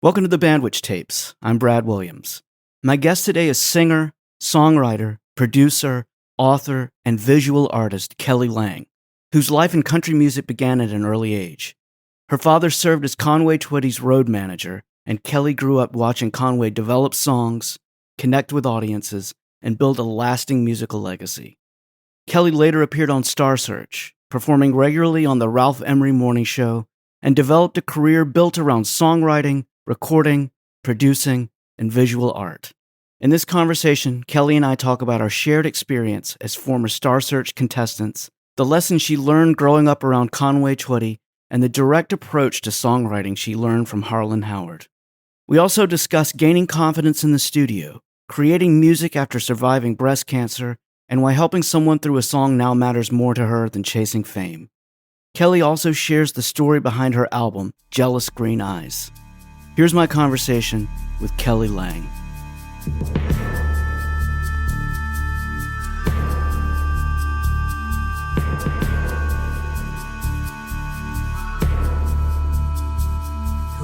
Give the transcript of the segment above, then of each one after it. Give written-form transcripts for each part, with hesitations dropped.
Welcome to the Bandwich Tapes. I'm Brad Williams. My guest today is singer, songwriter, producer, author, and visual artist Kelly Lang, whose life in country music began at an early age. Her father served as Conway Twitty's road manager, and Kelly grew up watching Conway develop songs, connect with audiences, and build a lasting musical legacy. Kelly later appeared on Star Search, performing regularly on the Ralph Emery Morning Show, and developed a career built around songwriting, recording, producing, and visual art. In this conversation, Kelly and I talk about our shared experience as former Star Search contestants, the lessons she learned growing up around Conway Twitty, and the direct approach to songwriting she learned from Harlan Howard. We also discuss gaining confidence in the studio, creating music after surviving breast cancer, and why helping someone through a song now matters more to her than chasing fame. Kelly also shares the story behind her album, Jealous Green Eyes. Here's my conversation with Kelly Lang.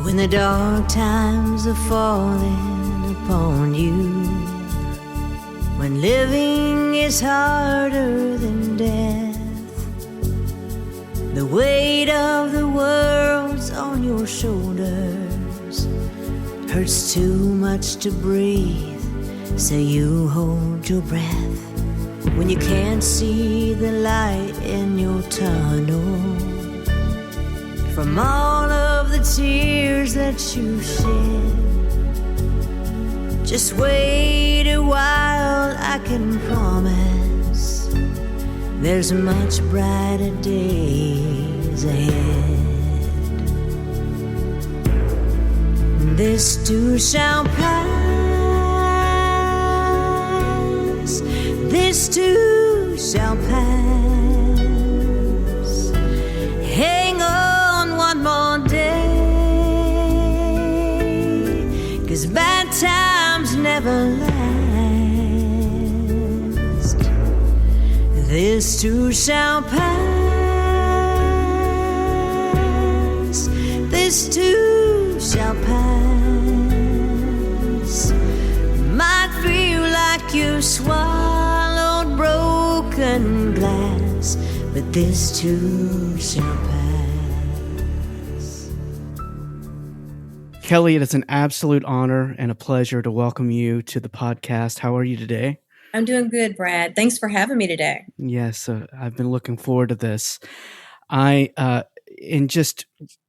When the dark times are falling upon you, when living is harder than death, the weight of the world's on your shoulders, hurts too much to breathe, so you hold your breath. When you can't see the light in your tunnel, from all of the tears that you shed, just wait a while, I can promise there's much brighter days ahead. This too shall pass, this too shall pass. Hang on one more day, 'cause bad times never last. This too shall pass, this too shall pass. Might feel like you swallowed broken glass, but this too shall pass. Kelly, it is an absolute honor and a pleasure to welcome you to the podcast. How are you today? I'm doing good, Brad. Thanks for having me today. Yes, I've been looking forward to this. In just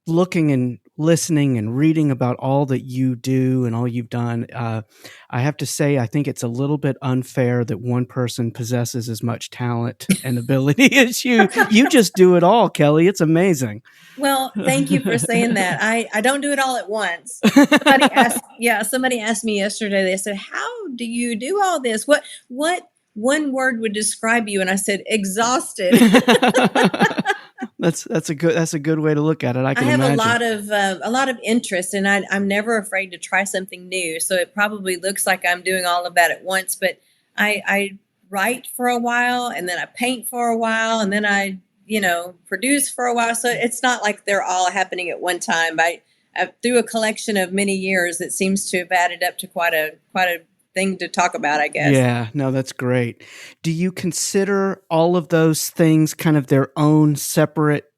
looking and listening and reading about all that you do and all you've done, I have to say, I think it's a little bit unfair that one person possesses as much talent and ability as you. You just do it all, Kelly. It's amazing. Well, thank you for saying that. I don't do it all at once. Somebody asked me yesterday, they said, how do you do all this? What one word would describe you? And I said, exhausted. That's a good way to look at it. I have imagine. a lot of interest, and I'm never afraid to try something new. So it probably looks like I'm doing all of that at once, but I write for a while, and then I paint for a while, and then I produce for a while. So it's not like they're all happening at one time. Through a collection of many years, it seems to have added up to quite a thing to talk about, I guess. Yeah, no, that's great. Do you consider all of those things kind of their own separate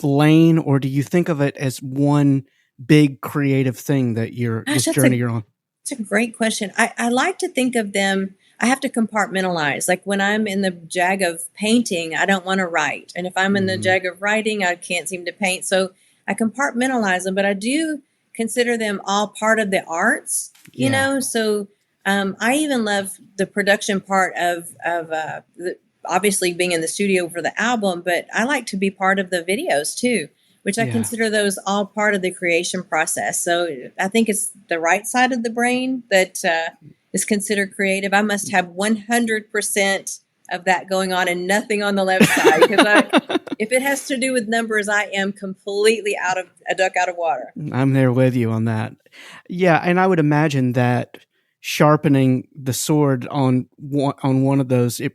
lane, or do you think of it as one big creative thing that this journey you're on? It's a great question. I like to think of them, I have to compartmentalize. Like when I'm in the jag of painting, I don't want to write. And if I'm in the jag of writing, I can't seem to paint. So I compartmentalize them, but I do consider them all part of the arts, you know? So I even love the production part of obviously being in the studio for the album, but I like to be part of the videos too, which I consider those all part of the creation process. So I think it's the right side of the brain that is considered creative. I must have 100% of that going on and nothing on the left side. Because if it has to do with numbers, I am completely a duck out of water. I'm there with you on that. Yeah, and I would imagine that sharpening the sword on one of those, it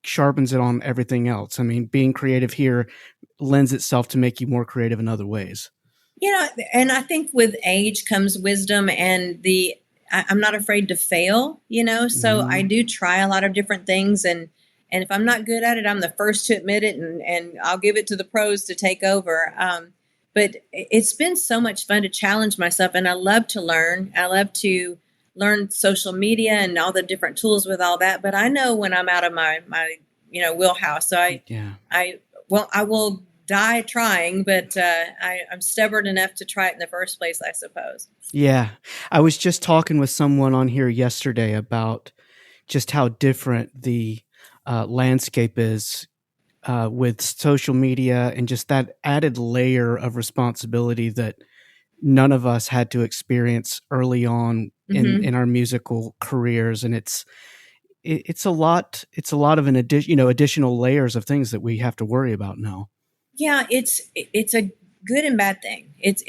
sharpens it on everything else. I mean, being creative here lends itself to make you more creative in other ways. And I think with age comes wisdom, and I'm not afraid to fail, so I do try a lot of different things. And if I'm not good at it, I'm the first to admit it, and I'll give it to the pros to take over. But it's been so much fun to challenge myself, and I love to learn. I love to learn social media and all the different tools with all that. But I know when I'm out of my wheelhouse. So I will die trying, but I'm stubborn enough to try it in the first place, I suppose. Yeah. I was just talking with someone on here yesterday about just how different the landscape is with social media, and just that added layer of responsibility that none of us had to experience early on in our musical careers. And it's a lot of an additional layers of things that we have to worry about now. Yeah, it's a good and bad thing. It's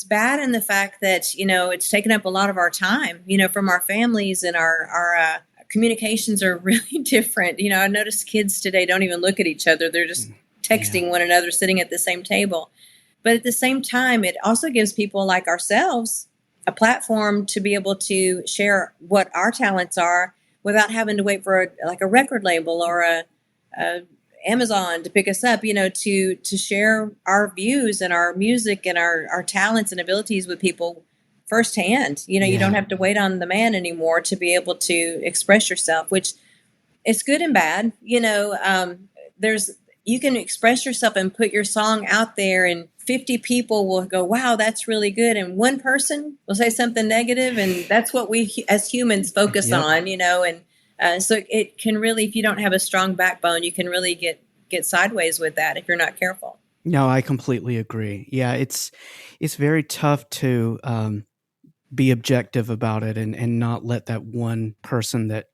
bad in the fact that, it's taken up a lot of our time, from our families, and our communications are really different. I notice kids today don't even look at each other. They're just texting one another sitting at the same table. But at the same time, it also gives people like ourselves a platform to be able to share what our talents are without having to wait for a record label or a Amazon to pick us up, to share our views and our music and our talents and abilities with people firsthand. You don't have to wait on the man anymore to be able to express yourself, which is good and bad. You can express yourself and put your song out there, and 50 people will go, wow, that's really good. And one person will say something negative, and that's what we as humans focus on, and so it can really, if you don't have a strong backbone, you can really get sideways with that if you're not careful. No, I completely agree. Yeah, it's very tough to be objective about it and not let that one person that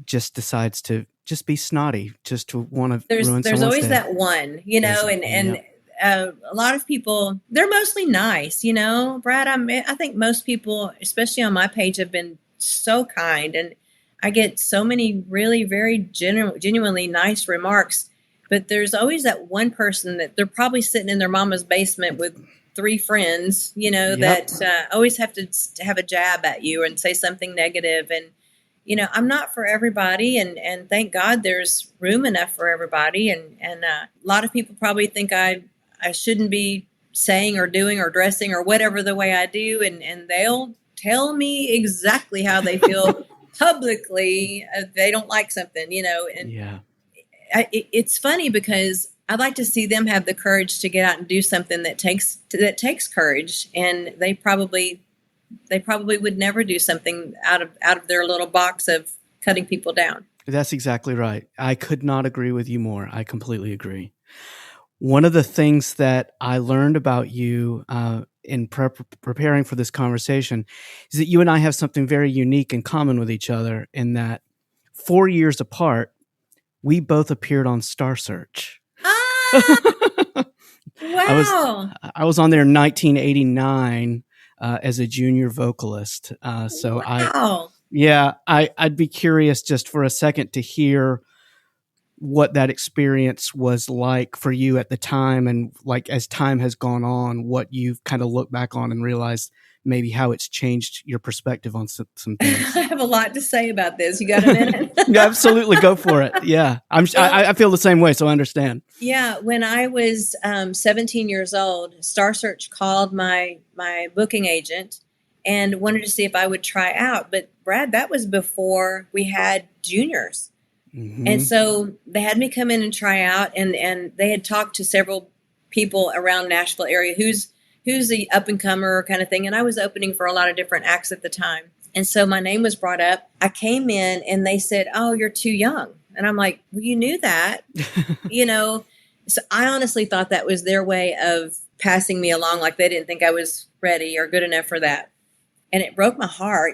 just decides to just be snotty, just to want to ruin someone's day. There's always that one, and a lot of people, they're mostly nice, Brad. I think most people, especially on my page, have been so kind, and I get so many really very genuinely nice remarks. But there's always that one person that they're probably sitting in their mama's basement with 3 friends, that always have to have a jab at you and say something negative. And, I'm not for everybody. And thank God there's room enough for everybody. And a lot of people probably think I shouldn't be saying or doing or dressing or whatever the way I do. And they'll tell me exactly how they feel publicly. They don't like something, and it's funny because I'd like to see them have the courage to get out and do something that takes courage, and they probably would never do something out of their little box of cutting people down. That's exactly right. I could not agree with you more. I completely agree. One of the things that I learned about you in preparing for this conversation is that you and I have something very unique in common with each other, in that 4 years apart, we both appeared on Star Search. Wow. I was on there in 1989 as a junior vocalist. I'd be curious just for a second to hear what that experience was like for you at the time, and like as time has gone on, what you've kind of looked back on and realized maybe how it's changed your perspective on some things. I have a lot to say about this. You got a minute? Yeah, absolutely. Go for it. Yeah. I feel the same way, so I understand. Yeah. When I was 17 years old, Star Search called my booking agent and wanted to see if I would try out. But Brad, that was before we had juniors. Mm-hmm. And so they had me come in and try out, and they had talked to several people around Nashville area who's the up and comer kind of thing. And I was opening for a lot of different acts at the time. And so my name was brought up. I came in and they said, oh, you're too young. And I'm like, well, you knew that, So I honestly thought that was their way of passing me along. Like they didn't think I was ready or good enough for that. And it broke my heart,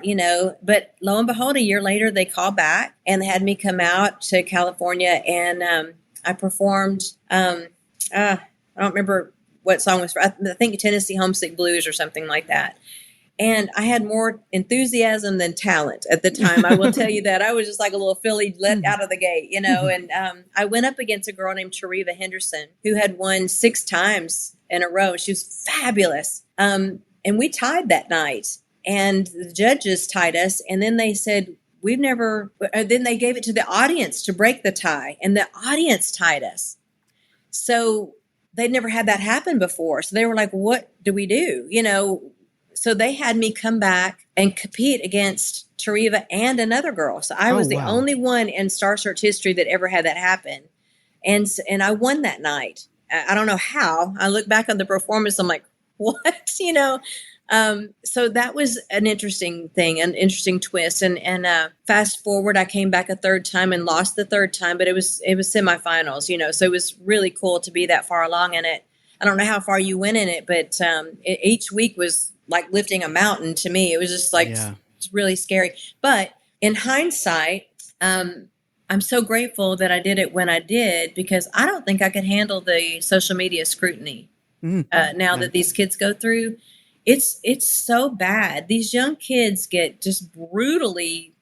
but lo and behold, a year later, they called back and they had me come out to California, and I performed, I don't remember what song was for. I think Tennessee Homesick Blues or something like that. And I had more enthusiasm than talent at the time. I will tell you that. I was just like a little filly let out of the gate, and I went up against a girl named Tereva Henderson, who had won 6 times in a row. She was fabulous. And we tied that night, and the judges tied us. And then they said, then they gave it to the audience to break the tie, and the audience tied us. So they'd never had that happen before. So they were like, what do we do? So they had me come back and compete against Tariva and another girl. So I was the only one in Star Search history that ever had that happen. And I won that night. I don't know how. I look back on the performance, I'm like, what? So that was an interesting thing, an interesting twist. And fast forward, I came back a third time and lost the third time, but it was semifinals, so it was really cool to be that far along in it. I don't know how far you went in it, but each week was like lifting a mountain to me. It was just like it's really scary. But in hindsight, I'm so grateful that I did it when I did, because I don't think I could handle the social media scrutiny now that these kids go through. It's so bad. These young kids get just brutally,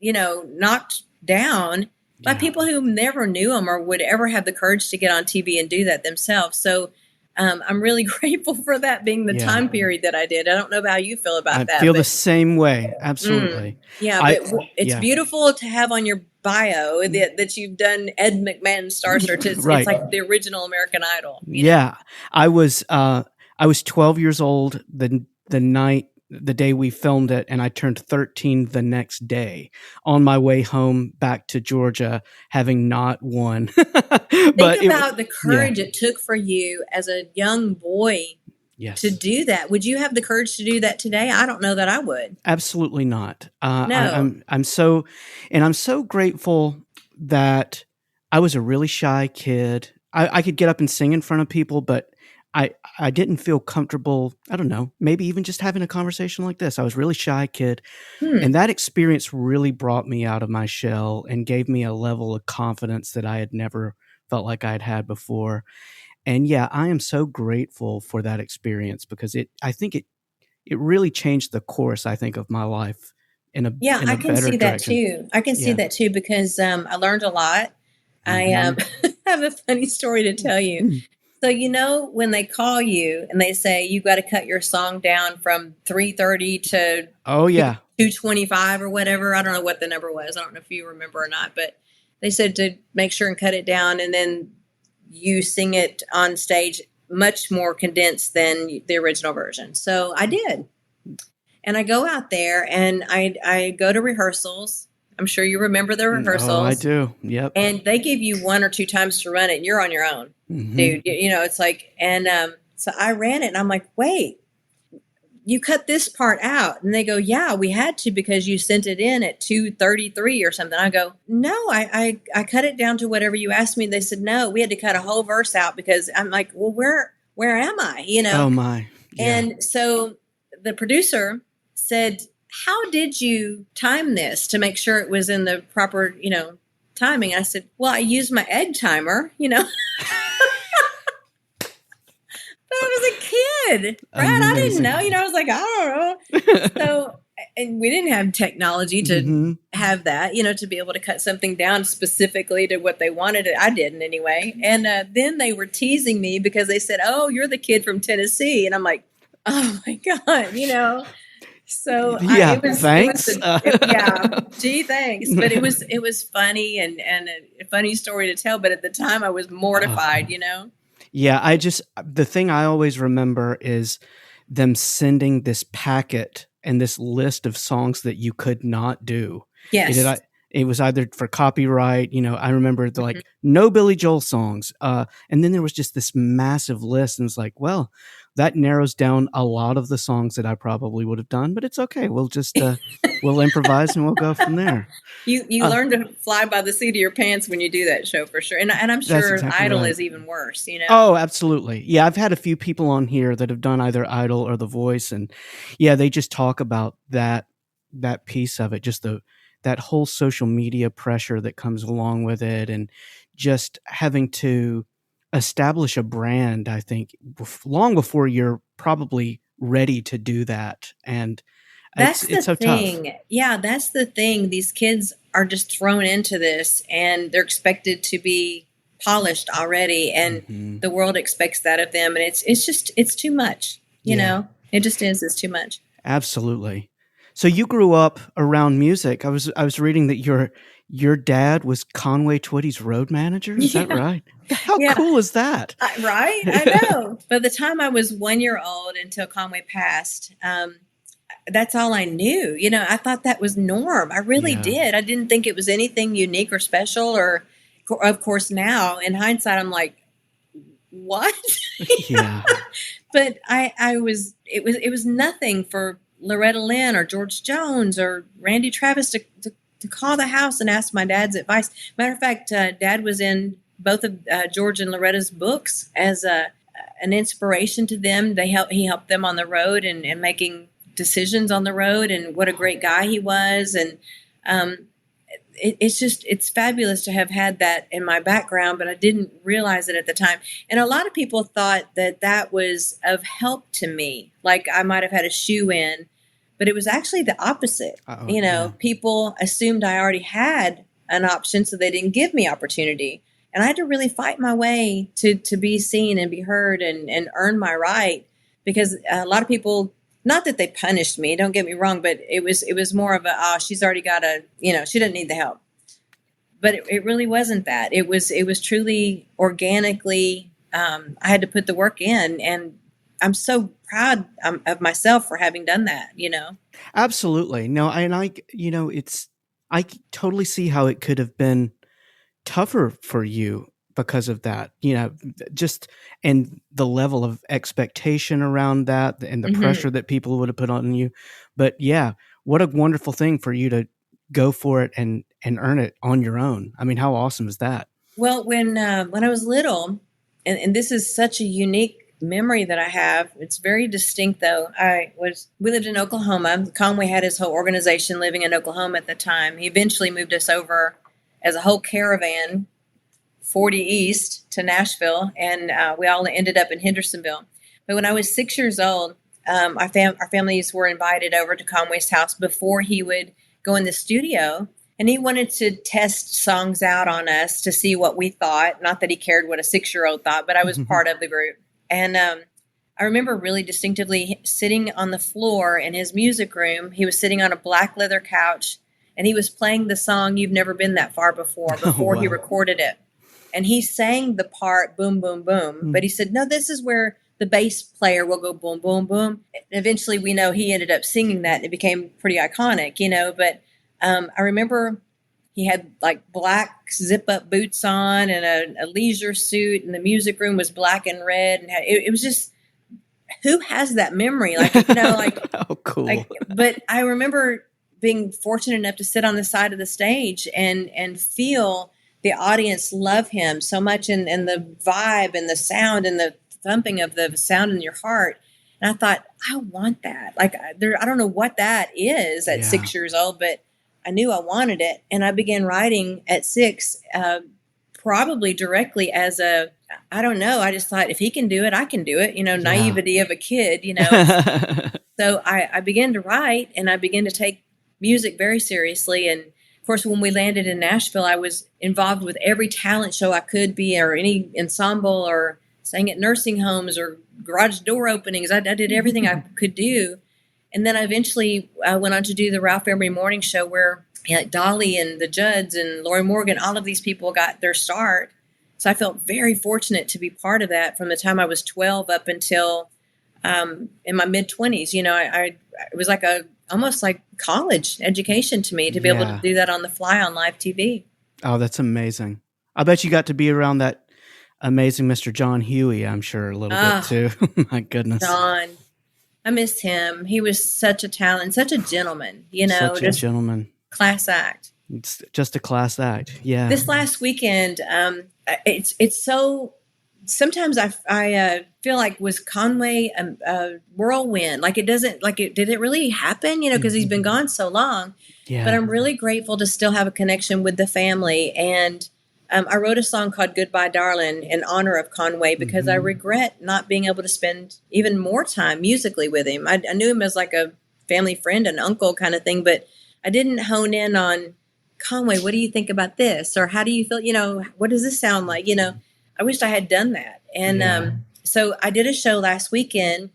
knocked down by people who never knew them or would ever have the courage to get on TV and do that themselves. So I'm really grateful for that being the time period that I did. I don't know how you feel about that. I feel the same way. Absolutely. But it's beautiful to have on your bio that you've done Ed McMahon Star Search. It's like the original American Idol. Yeah. I was 12 years old the day we filmed it, and I turned 13 the next day on my way home back to Georgia, having not won. Think about the courage it took for you as a young boy to do that. Would you have the courage to do that today? I don't know that I would. Absolutely not. No. I'm so grateful that I was a really shy kid. I could get up and sing in front of people, but I didn't feel comfortable, I don't know, maybe even just having a conversation like this. I was a really shy kid. And that experience really brought me out of my shell and gave me a level of confidence that I had never felt like I had had before. And I am so grateful for that experience, because I think it really changed the course, I think, of my life in a better I can see that direction. too. I can see that too, because I learned a lot. I have a funny story to tell you. So, when they call you and they say you got to cut your song down from 3:30 to 2:25 or whatever. I don't know what the number was. I don't know if you remember or not, but they said to make sure and cut it down, and then you sing it on stage much more condensed than the original version. So I did. And I go out there and I go to rehearsals. I'm sure you remember the rehearsals. Oh, I do. Yep. And they give you 1 or 2 times to run it, and you're on your own, dude. It's like, and so I ran it, and I'm like, wait, you cut this part out? And they go, yeah, we had to, because you sent it in at 2:33 or something. I go, no, I cut it down to whatever you asked me. They said, no, we had to cut a whole verse out, because I'm like, well, where am I? Oh my. Yeah. And so the producer said, how did you time this to make sure it was in the proper, timing? I said, well, I used my egg timer, But I was a kid, Brad. I didn't know, I was like, I don't know. So, and we didn't have technology to have that, to be able to cut something down specifically to what they wanted. I didn't anyway. And then they were teasing me because they said, oh, you're the kid from Tennessee. And I'm like, oh my God, So thanks. Gee, thanks. But it was funny and a funny story to tell. But at the time, I was mortified. Yeah, the thing I always remember is them sending this packet and this list of songs that you could not do. Yes. It was either for copyright, I remember no Billy Joel songs. And then there was just this massive list, and it's like, well, that narrows down a lot of the songs that I probably would have done, but it's okay. We'll just, we'll improvise and we'll go from there. You learn to fly by the seat of your pants when you do that show, for sure. And I'm sure exactly Idol is even worse, Oh, absolutely. Yeah. I've had a few people on here that have done either Idol or The Voice, and they just talk about that piece of it, just that whole social media pressure that comes along with it, and just having to establish a brand, I think, long before you're probably ready to do that. And it's so thing. Tough. Yeah, that's the thing. These kids are just thrown into this, and they're expected to be polished already, and the world expects that of them, and it's too much. You know, it just is. It's too much. Absolutely. So you grew up around music. I was reading that your dad was Conway Twitty's road manager. Is that right? How cool is that? Right? I know. By the time I was 1 year old until Conway passed, that's all I knew. You know, I thought that was norm. I really did. I didn't think it was anything unique or special. Or, of course, now in hindsight, I'm like, what? Yeah. But it was nothing for Loretta Lynn or George Jones or Randy Travis to call the house and ask my dad's advice. Matter of fact, Dad was in both of George and Loretta's books as an inspiration to them. He helped them on the road and making decisions on the road, and what a great guy he was. And it's fabulous to have had that in my background, but I didn't realize it at the time. And a lot of people thought that was of help to me, like I might have had a shoe in, but it was actually the opposite. People assumed I already had an option, so they didn't give me opportunity. And I had to really fight my way to be seen and be heard and earn my right, because a lot of people, not that they punished me, don't get me wrong, but it was more of she's already got she doesn't need the help. But it really wasn't that. It was truly organically, I had to put the work in, and I'm so proud of myself for having done that, Absolutely. No, I totally see how it could have been tougher for you because of that, and the level of expectation around that and the pressure that people would have put on you. But yeah, what a wonderful thing for you to go for it and earn it on your own. I mean, how awesome is that? Well, when I was little, and this is such a unique memory that I have, it's very distinct though. We lived in Oklahoma. Conway had his whole organization living in Oklahoma at the time. He eventually moved us over as a whole caravan, 40 East to Nashville, and we all ended up in Hendersonville. But when I was 6 years old, our families were invited over to Conway's house before he would go in the studio, and he wanted to test songs out on us to see what we thought. Not that he cared what a 6-year-old thought, but I was part of the group. And I remember really distinctively sitting on the floor in his music room. He was sitting on a black leather couch, and he was playing the song "You've Never Been That Far Before" he recorded it. And he sang the part boom, boom, boom. But he said, no, this is where the bass player will go boom, boom, boom. And eventually, we know he ended up singing that, and it became pretty iconic, But I remember he had like black zip-up boots on and a leisure suit, and the music room was black and red. And it was just, who has that memory? Oh, cool. But I remember being fortunate enough to sit on the side of the stage and feel the audience love him so much, and the vibe and the sound and the thumping of the sound in your heart. And I thought, I want that. I don't know what that is at 6 years old, but I knew I wanted it. And I began writing at 6, probably directly as I don't know. I just thought, if he can do it, I can do it, naivety of a kid, So I began to write, and I began to take music very seriously. And of course, when we landed in Nashville, I was involved with every talent show I could be, or any ensemble, or sang at nursing homes or garage door openings. I did everything I could do. And then I eventually went on to do the Ralph Emery Morning Show, where Dolly and the Judds and Lori Morgan, all of these people got their start. So I felt very fortunate to be part of that from the time I was 12 up until in my mid-20s. It was like almost like college education to me to be able to do that on the fly on live TV. Oh, that's amazing. I bet you got to be around that amazing Mr. John Huey, I'm sure, a little bit too. My goodness. John. I miss him. He was such a talent, such a gentleman, Such a gentleman. Class act. It's just a class act. Yeah. This last weekend, it's so, sometimes I feel like, was Conway a whirlwind? Did it really happen? Because he's been gone so long. Yeah. But I'm really grateful to still have a connection with the family. And I wrote a song called "Goodbye, Darlin" in honor of Conway, because I regret not being able to spend even more time musically with him. I knew him as like a family friend, an uncle kind of thing, but I didn't hone in on Conway, what do you think about this? Or how do you feel? What does this sound like? I wished I had done that. And so I did a show last weekend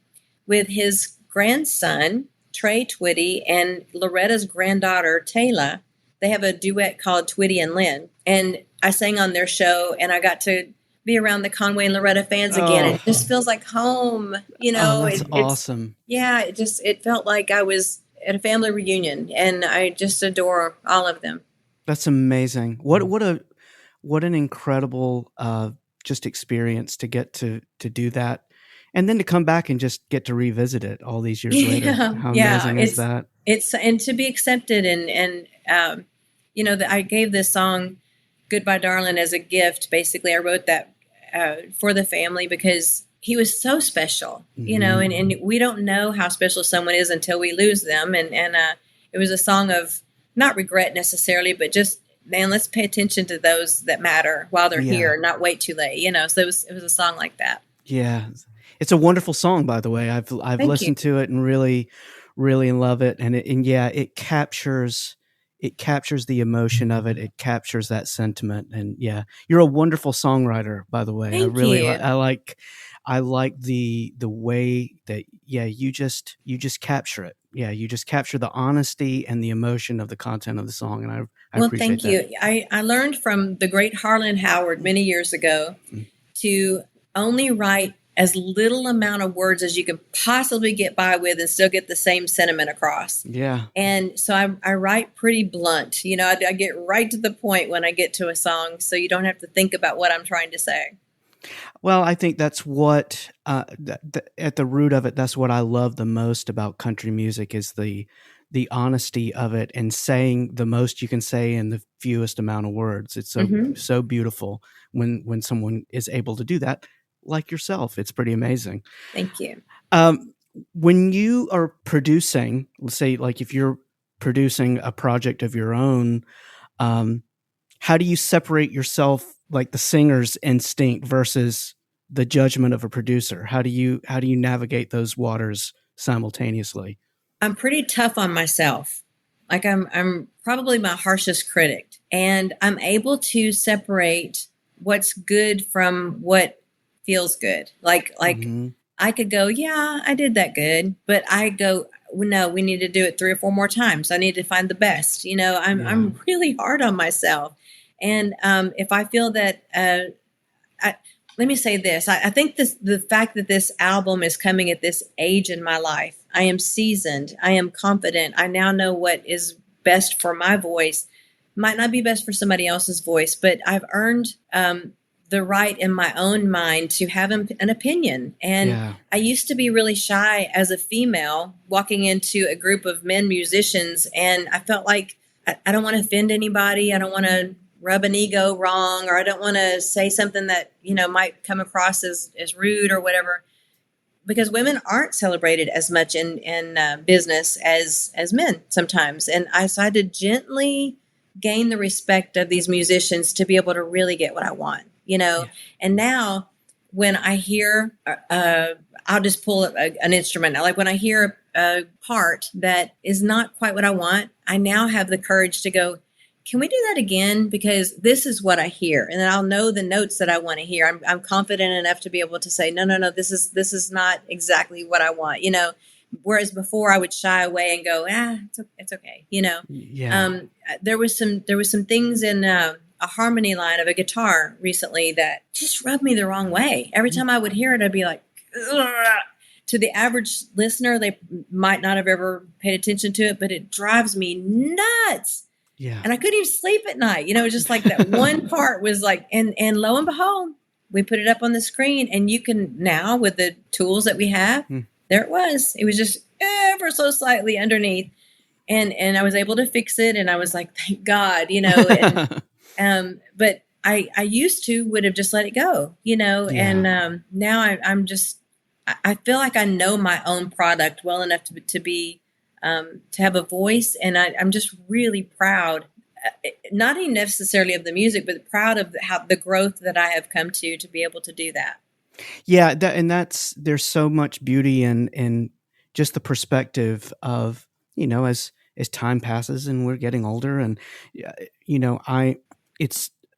with his grandson, Trey Twitty, and Loretta's granddaughter, Taylor. They have a duet called Twitty and Lynn. And I sang on their show, and I got to be around the Conway and Loretta fans again. It just feels like home, That's awesome. It felt like I was at a family reunion, and I just adore all of them. That's amazing. What an incredible just experience to get to do that, and then to come back and just get to revisit it all these years later. How amazing is that? And to be accepted, and I gave this song "Goodbye, Darlin" as a gift. Basically, I wrote that for the family because he was so special, and we don't know how special someone is until we lose them. And it was a song of not regret necessarily, but just, man, let's pay attention to those that matter while they're here, not wait too late. So it was a song like that. Yeah. It's a wonderful song, by the way. I've listened to it and really, really love it. And it captures the emotion of it. It captures that sentiment. And you're a wonderful songwriter, by the way. Thank you. I like the way that you just capture it. You just capture the honesty and the emotion of the content of the song, and I appreciate that. Thank you. I learned from the great Harlan Howard many years ago to only write as little amount of words as you can possibly get by with and still get the same sentiment across. Yeah. And so I write pretty blunt. I get right to the point when I get to a song, so you don't have to think about what I'm trying to say. Well, I think that's what, at the root of it, that's what I love the most about country music is the honesty of it and saying the most you can say in the fewest amount of words. It's so beautiful when someone is able to do that, like yourself. It's pretty amazing. Thank you. When you are producing, let's say, like if you're producing a project of your own, how do you separate yourself, like the singer's instinct versus the judgment of a producer? How do you navigate those waters simultaneously? I'm pretty tough on myself. Like I'm probably my harshest critic, and I'm able to separate what's good from what feels good. Like I could go, yeah, I did that good, but I go, no, we need to do it 3 or 4 more times. I need to find the best. I'm really hard on myself. And if I feel that, let me say this, I think the fact that this album is coming at this age in my life, I am seasoned, I am confident, I now know what is best for my voice. Might not be best for somebody else's voice, but I've earned the right in my own mind to have an opinion. And I used to be really shy as a female walking into a group of men musicians, and I felt like I don't want to offend anybody. I don't want to rub an ego wrong, or I don't want to say something that, might come across as rude or whatever, because women aren't celebrated as much in business as men sometimes. And so I had to gently gain the respect of these musicians to be able to really get what I want, And now when I hear, I'll just pull an instrument. Like when I hear a part that is not quite what I want, I now have the courage to go, can we do that again? Because this is what I hear. And then I'll know the notes that I want to hear. I'm confident enough to be able to say, no, this is not exactly what I want, whereas before I would shy away and go, it's okay. There was some things in a harmony line of a guitar recently that just rubbed me the wrong way. Every time I would hear it, I'd be like, ugh. To the average listener, they might not have ever paid attention to it, but it drives me nuts. Yeah. And I couldn't even sleep at night. It was just like that one part was like, and lo and behold, we put it up on the screen, and you can now, with the tools that we have, there it was. It was just ever so slightly underneath. And I was able to fix it. And I was like, thank God, but I used to would have just let it go, and now I'm just, I feel like I know my own product well enough to be, to have a voice. And I'm just really proud, not even necessarily of the music, but proud of how the growth that I have come to be able to do that. Yeah. There's so much beauty in just the perspective of, as time passes and we're getting older, and you know, I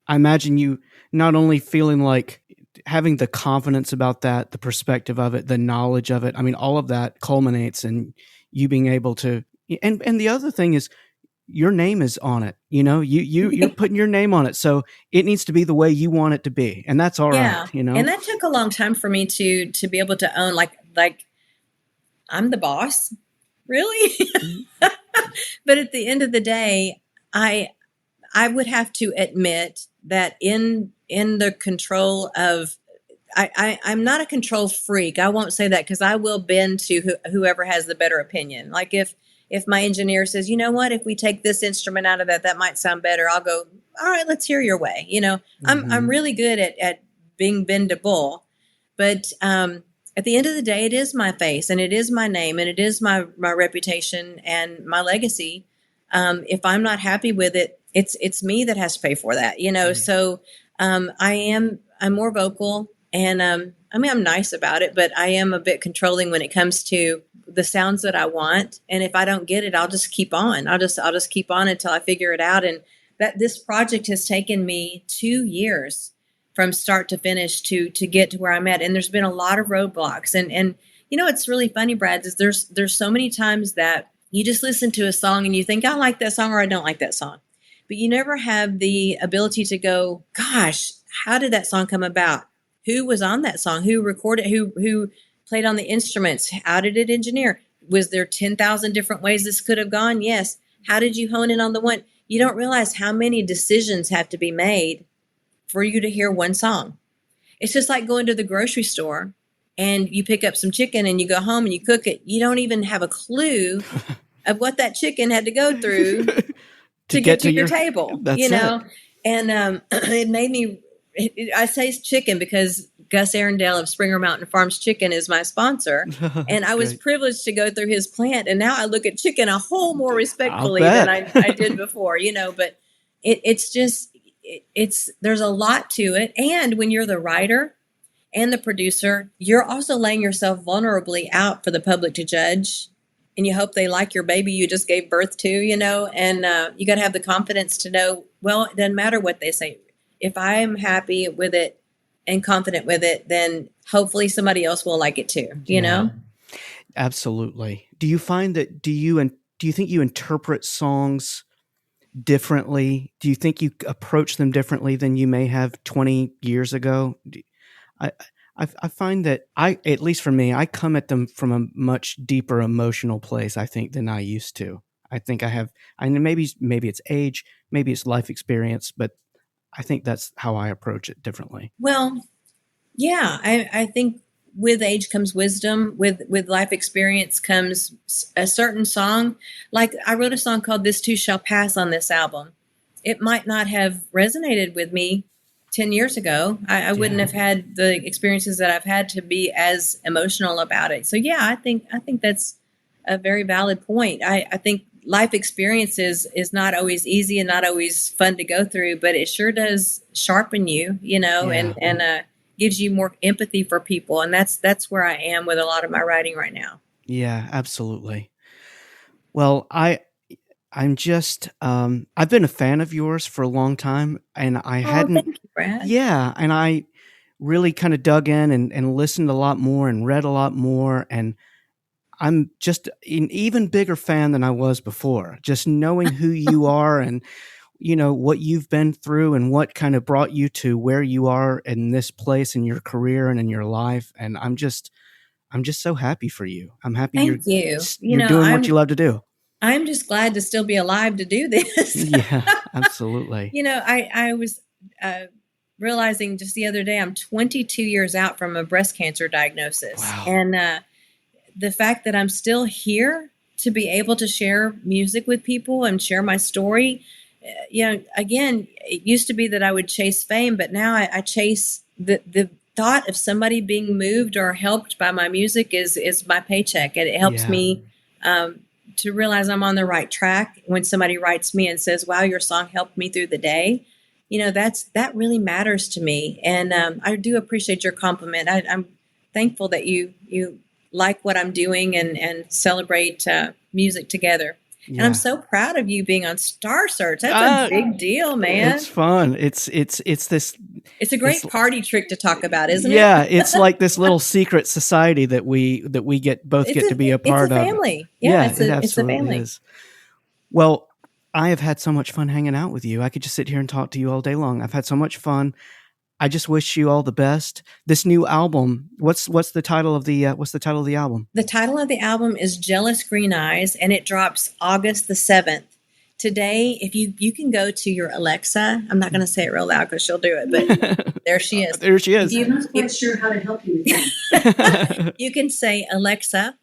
imagine you not only feeling like having the confidence about that, the perspective of it, the knowledge of it. I mean, all of that culminates in you being able to, and the other thing is your name is on it. You know, you're putting your name on it. So it needs to be the way you want it to be. And that's all right. You know, and that took a long time for me to be able to own, like I'm the boss, really. But at the end of the day, I would have to admit that in the control of, I'm not a control freak. I won't say that, because I will bend to whoever has the better opinion. Like if my engineer says, you know what, if we take this instrument out of that might sound better, I'll go, all right, let's hear your way. You know, I'm really good at being bendable, but at the end of the day, it is my face and it is my name and it is my reputation and my legacy. If I'm not happy with it, it's me that has to pay for that, you know? Yeah. So, I'm more vocal, and, I mean, I'm nice about it, but I am a bit controlling when it comes to the sounds that I want. And if I don't get it, I'll just keep on. I'll just keep on until I figure it out. And that this project has taken me 2 years from start to finish to get to where I'm at. And there's been a lot of roadblocks. And, you know, it's really funny, Brad, is there's so many times that you just listen to a song and you think, I like that song or I don't like that song. But you never have the ability to go, gosh, how did that song come about? Who was on that song? Who recorded? Who played on the instruments? How did it engineer? Was there 10,000 different ways this could have gone? Yes. How did you hone in on the one? You don't realize how many decisions have to be made for you to hear one song. It's just like going to the grocery store and you pick up some chicken and you go home and you cook it. You don't even have a clue of what that chicken had to go through to get to your table, you know? It. And it made me, I say chicken because Gus Arundel of Springer Mountain Farms Chicken is my sponsor. And I was privileged to go through his plant. And now I look at chicken a whole more respectfully than I did before, you know, but it's there's a lot to it. And when you're the writer and the producer, you're also laying yourself vulnerably out for the public to judge. And you hope they like your baby you just gave birth to, you know, and you got to have the confidence to know, well, it doesn't matter what they say. If I'm happy with it and confident with it, then hopefully somebody else will like it too, you know? Absolutely. Do you find that, do you think you interpret songs differently? Do you think you approach them differently than you may have 20 years ago? I find that at least for me, I come at them from a much deeper emotional place, I think, than I used to. I think maybe it's age, maybe it's life experience, but I think that's how I approach it differently. Well, yeah, I think with age comes wisdom. With life experience comes a certain song. Like I wrote a song called This Too Shall Pass on this album. It might not have resonated with me 10 years ago. I wouldn't have had the experiences that I've had to be as emotional about it. So yeah, I think that's a very valid point. I think life experiences is not always easy and not always fun to go through, but it sure does sharpen you, you know, and gives you more empathy for people. And that's where I am with a lot of my writing right now. Yeah, absolutely. Well, I'm just, I've been a fan of yours for a long time, and I hadn't, thank you, Brad. Yeah. And I really kind of dug in and listened a lot more and read a lot more. And I'm just an even bigger fan than I was before, just knowing who you are and, you know, what you've been through and what kind of brought you to where you are in this place in your career and in your life. And I'm just so happy for you. I'm happy Thank you. You're doing what you love to do. I'm just glad to still be alive to do this. Yeah, absolutely. You know, I was realizing just the other day, I'm 22 years out from a breast cancer diagnosis. Wow. And the fact that I'm still here to be able to share music with people and share my story, you know, again, it used to be that I would chase fame, but now I chase the thought of somebody being moved or helped by my music is my paycheck. And it helps me to realize I'm on the right track. When somebody writes me and says, wow, your song helped me through the day, you know, that really matters to me. And I do appreciate your compliment. I'm thankful that you like what I'm doing and celebrate music together. And Yeah. I'm so proud of you being on Star Search. That's a big deal, man. It's fun. It's this. It's a great party trick to talk about, isn't it? Yeah, it's like this little secret society that we get to be a part of. It's a family. Yeah, it absolutely it's a family. is. Well, I have had so much fun hanging out with you. I could just sit here and talk to you all day long. I've had so much fun. I just wish you all the best. This new album, what's the title of the album? The title of the album is Jealous Green Eyes, and it drops August the 7th. Today, if you can go to your Alexa, I'm not going to say it real loud because she'll do it, but there she is. There she is. I'm not quite sure how to help you with that. You can say, Alexa,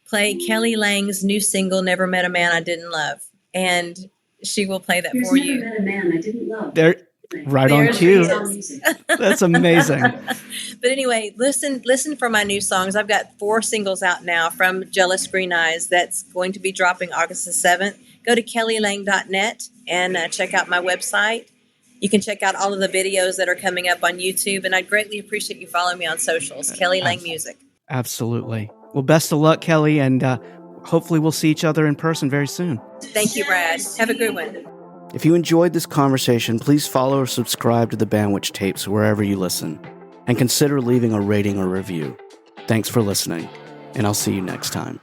play Kelly Lang's new single, Never Met a Man I Didn't Love. And she will play that for you. Never met a man I didn't love. There, right on cue. That's amazing. But anyway, listen for my new songs. I've got 4 singles out now from Jealous Green Eyes that's going to be dropping August the 7th. Go to kellylang.net and check out my website. You can check out all of the videos that are coming up on YouTube, and I'd greatly appreciate you following me on socials, Kelly Lang Music. Absolutely. Well, best of luck, Kelly, and hopefully we'll see each other in person very soon. Thank you, Brad. Have a good one. If you enjoyed this conversation, please follow or subscribe to the Bandwich Tapes wherever you listen, and consider leaving a rating or review. Thanks for listening, and I'll see you next time.